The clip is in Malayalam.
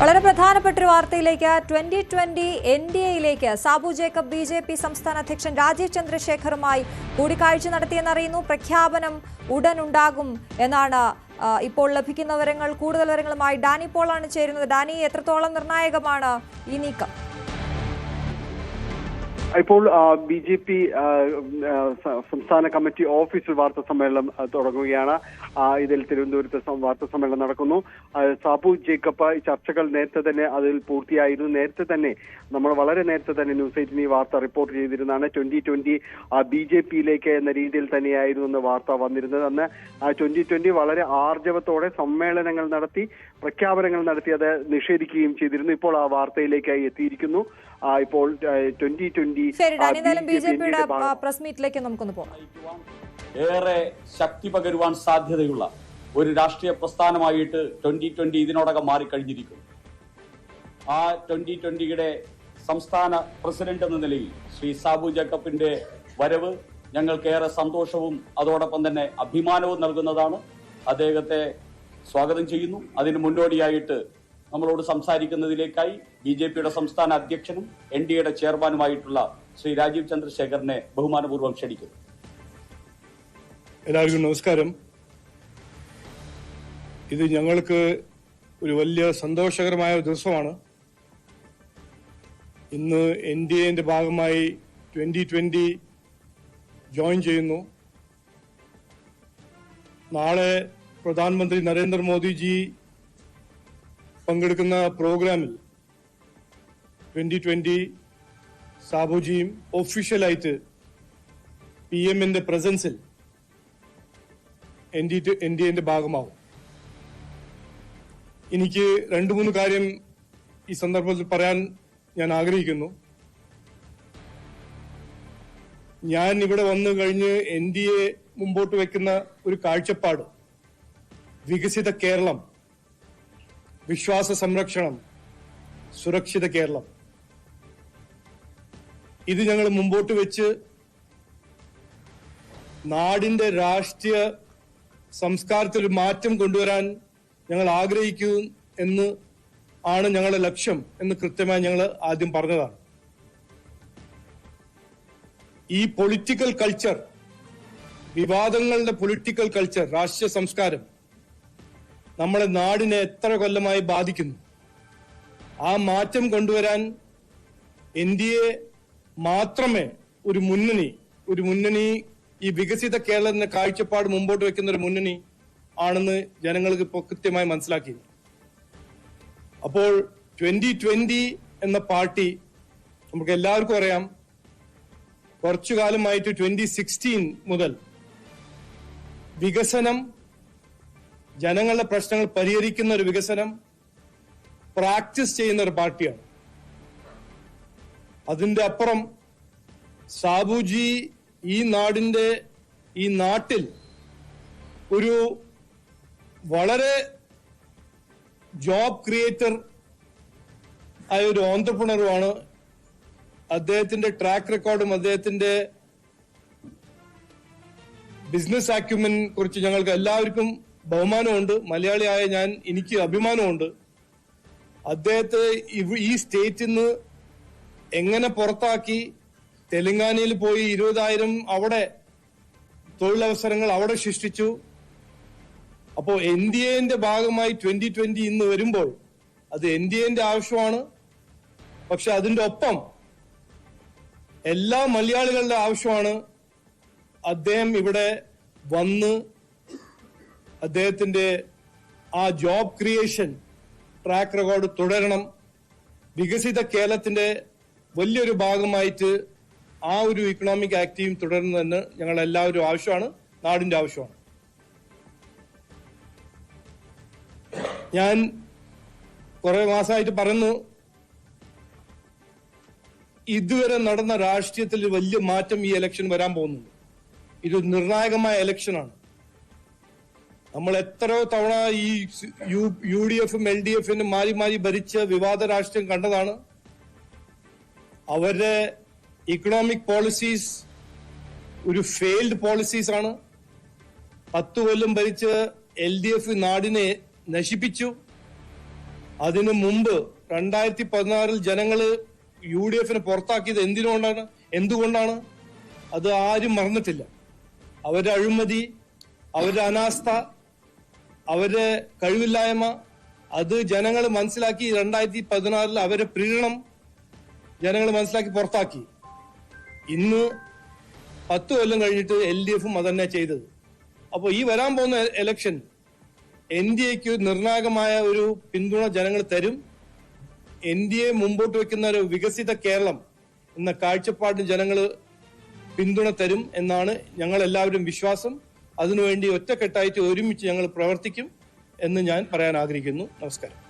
വളരെ പ്രധാനപ്പെട്ട ഒരു വാർത്തയിലേക്ക് 2020 NDAയിലേക്ക് സാബു ജേക്കബ് BJP സംസ്ഥാന അധ്യക്ഷൻ രാജീവ് ചന്ദ്രശേഖറുമായി കൂടിക്കാഴ്ച നടത്തിയെന്നറിയുന്നു. പ്രഖ്യാപനം ഉടൻ ഉണ്ടാകും എന്നാണ് ഇപ്പോൾ ലഭിക്കുന്ന വിവരങ്ങൾ. കൂടുതൽ വിവരങ്ങളുമായി ഡാനി പോളാണ് ചേരുന്നത്. ഡാനി, എത്രത്തോളം നിർണായകമാണ് ഈ നീക്കം? ഇപ്പോൾ BJP സംസ്ഥാന കമ്മിറ്റി ഓഫീസിൽ വാർത്താ സമ്മേളനം തുടങ്ങുകയാണ്. ഇതിൽ തിരുവനന്തപുരത്ത് വാർത്താ സമ്മേളനം നടക്കുന്നു. സാബു ജേക്കബ് ചർച്ചകൾ നേരത്തെ തന്നെ അതിൽ പൂർത്തിയായിരുന്നു. നേരത്തെ തന്നെ നമ്മൾ വളരെ നേരത്തെ തന്നെ ന്യൂസ് 8 ഈ വാർത്ത റിപ്പോർട്ട് ചെയ്തിരുന്നതാണ്. 2020 BJPയിലേക്ക് എന്ന രീതിയിൽ തന്നെയായിരുന്നു എന്ന വാർത്ത വന്നിരുന്നത്. അന്ന് 2020 വളരെ ആർജവത്തോടെ സമ്മേളനങ്ങൾ നടത്തി, പ്രഖ്യാപനങ്ങൾ നടത്തി അത് നിഷേധിക്കുകയും ചെയ്തിരുന്നു. ഇപ്പോൾ ആ വാർത്തയിലേക്ക് എത്തിയിരിക്കുന്നു. ഇപ്പോൾ 2020 ബിജെപിയുടെ പ്രസ് മീറ്റിലേക്ക് നമുക്കൊന്ന് പോകാം. ഏറെ ശക്തി പകരുവാൻ സാധ്യതയുള്ള ഒരു രാഷ്ട്രീയ പ്രസ്ഥാനമായിട്ട് 2020 ഇതിനോടകം മാറിക്കഴിഞ്ഞിരിക്കുന്നു. ആ 2020യുടെ സംസ്ഥാന പ്രസിഡന്റ് എന്ന നിലയിൽ ശ്രീ സാബു ജേക്കബിന്റെ വരവ് ഞങ്ങൾക്കേറെ സന്തോഷവും അതോടൊപ്പം തന്നെ അഭിമാനവും നൽകുന്നതാണ്. അദ്ദേഹത്തെ സ്വാഗതം ചെയ്യുന്നു. അതിന് മുന്നോടിയായിട്ട് നമ്മളോട് സംസാരിക്കുന്നതിലേക്കായി BJPയുടെ സംസ്ഥാന അധ്യക്ഷനും NDAയുടെ ചെയർമാനുമായിട്ടുള്ള ശ്രീ രാജീവ് ചന്ദ്രശേഖറിനെ ബഹുമാനപൂർവ്വം ക്ഷണിക്കുന്നു. എല്ലാവർക്കും നമസ്കാരം. ഇത് ഞങ്ങൾക്ക് ഒരു വലിയ സന്തോഷകരമായ ഒരു ദിവസമാണ്. ഇന്ന് NDAന്റെ ഭാഗമായി 2020 ജോയിൻ ചെയ്യുന്നു. നാളെ പ്രധാനമന്ത്രി നരേന്ദ്രമോദിജി പങ്കെടുക്കുന്ന പ്രോഗ്രാമിൽ 2020 സാബുജിയും ഒഫീഷ്യലായിട്ട് PMന്റെ പ്രസൻസിൽ NDAന്റെ ഭാഗമാവും. എനിക്ക് 2-3 കാര്യം ഈ സന്ദർഭത്തിൽ പറയാൻ ഞാൻ ആഗ്രഹിക്കുന്നു. ഞാൻ ഇവിടെ വന്നു കഴിഞ്ഞ് NDA മുമ്പോട്ട് വെക്കുന്ന ഒരു കാഴ്ചപ്പാട് വികസിത കേരളം, വിശ്വാസ സംരക്ഷണം, സുരക്ഷിത കേരളം, ഇത് ഞങ്ങൾ മുമ്പോട്ട് വെച്ച് നാടിന്റെ രാഷ്ട്രീയ സംസ്കാരത്തിൽ ഒരു മാറ്റം കൊണ്ടുവരാൻ ഞങ്ങൾ ആഗ്രഹിക്കൂ എന്ന് ആണ് ഞങ്ങളുടെ ലക്ഷ്യം എന്ന് കൃത്യമായി ഞങ്ങൾ ആദ്യം പറഞ്ഞതാണ്. ഈ പൊളിറ്റിക്കൽ കൾച്ചർ, വിവാദങ്ങളുടെ പൊളിറ്റിക്കൽ കൾച്ചർ, രാഷ്ട്രീയ സംസ്കാരം നമ്മളെ നാടിനെ എത്ര കൊല്ലമായി ബാധിക്കുന്നു. ആ മാറ്റം കൊണ്ടുവരാൻ NDA മാത്രമേ ഒരു മുന്നണി ഈ വികസിത കേരളത്തിന്റെ കാഴ്ചപ്പാട് മുമ്പോട്ട് വെക്കുന്ന ഒരു മുന്നണി ആണെന്ന് ജനങ്ങൾക്ക് ഇപ്പോൾ കൃത്യമായി മനസ്സിലാക്കി. അപ്പോൾ 2020 എന്ന പാർട്ടി നമുക്ക് എല്ലാവർക്കും അറിയാം, കുറച്ചു കാലമായിട്ട് 2016 മുതൽ വികസനം, ജനങ്ങളുടെ പ്രശ്നങ്ങൾ പരിഹരിക്കുന്ന ഒരു വികസനം പ്രാക്ടീസ് ചെയ്യുന്ന ഒരു പാർട്ടിയാണ്. അതിന്റെ അപ്പുറം സാബുജി ഈ നാട്ടിൽ ഒരു വളരെ ജോബ് ക്രിയേറ്റർ ആയ ഒരു ഓentrepreneur-ആണ്. അദ്ദേഹത്തിന്റെ ട്രാക്ക് റെക്കോർഡും അദ്ദേഹത്തിന്റെ ബിസിനസ് ആക്യുമെൻ കുറിച്ച് ഞങ്ങൾക്ക് എല്ലാവർക്കും ബഹുമാനമുണ്ട്. മലയാളിയായ എനിക്ക് അഭിമാനമുണ്ട്. അദ്ദേഹത്തെ ഈ സ്റ്റേറ്റിൽ നിന്ന് എങ്ങനെ പുറത്താക്കി തെലങ്കാനയിൽ പോയി 20,000 അവിടെ തൊഴിലവസരങ്ങൾ അവിടെ സൃഷ്ടിച്ചു. അപ്പോൾ NDAന്റെ ഭാഗമായി 2020 ഇന്ന് വരുമ്പോൾ അത് NDAന്റെ ആവശ്യമാണ്. പക്ഷെ അതിന്റെ ഒപ്പം എല്ലാ മലയാളികളുടെ ആവശ്യമാണ്. അദ്ദേഹം ഇവിടെ വന്ന് അദ്ദേഹത്തിന്റെ ആ ജോബ് ക്രിയേഷൻ ട്രാക്ക് റെക്കോർഡ് തുടരണം. വികസിത കേരളത്തിന്റെ വലിയൊരു ഭാഗമായിട്ട് ആ ഒരു ഇക്കണോമിക് ആക്ടിവിറ്റി തുടരുന്നതെന്ന് ഞങ്ങൾ എല്ലാവരും ആവശ്യമാണ്, നാടിന്റെ ആവശ്യമാണ്. ഞാൻ കുറെ മാസമായിട്ട് പറയുന്നു, ഇതുവരെ നടന്ന രാഷ്ട്രീയത്തിൽ വലിയ മാറ്റം ഈ ഇലക്ഷൻ വരാൻ പോകുന്നുണ്ട്. ഇത് നിർണായകമായ ഇലക്ഷനാണ്. നമ്മൾ എത്രയോ തവണ ഈ UDFും LDFനും മാറി ഭരിച്ച വിവാദ രാഷ്ട്രീയം കണ്ടതാണ്. അവരുടെ ഇക്കണോമിക് പോളിസീസ് ഒരു ഫെയിൽഡ് പോളിസീസ് ആണ്. 10 കൊല്ലം ഭരിച്ച് LDF നാടിനെ നശിപ്പിച്ചു. അതിനു മുമ്പ് 2016 ജനങ്ങള് UDF പുറത്താക്കിയത് എന്തുകൊണ്ടാണ് അത് ആരും മറന്നിട്ടില്ല. അവരുടെ അഴിമതി, അവരുടെ അനാസ്ഥ, അവരുടെ കഴിവില്ലായ്മ അത് ജനങ്ങൾ മനസ്സിലാക്കി 2016 അവരെ പ്രീണനം ജനങ്ങൾ മനസ്സിലാക്കി പുറത്താക്കി. ഇന്ന് 10 കൊല്ലം കഴിഞ്ഞിട്ട് LDFും അതന്നെ ചെയ്തത്. അപ്പോൾ ഈ വരാൻ പോകുന്ന ഇലക്ഷൻ NDAക്ക് നിർണായകമായ ഒരു പിന്തുണ ജനങ്ങൾ തരും. NDA മുമ്പോട്ട് വെക്കുന്ന ഒരു വികസിത കേരളം എന്ന കാഴ്ചപ്പാടിന് ജനങ്ങൾ പിന്തുണ തരും എന്നാണ് ഞങ്ങൾ എല്ലാവരും വിശ്വാസം. അതിനുവേണ്ടി ഒറ്റക്കെട്ടായിട്ട് ഒരുമിച്ച് ഞങ്ങൾ പ്രവർത്തിക്കും എന്ന് ഞാൻ പറയാൻ ആഗ്രഹിക്കുന്നു. നമസ്കാരം.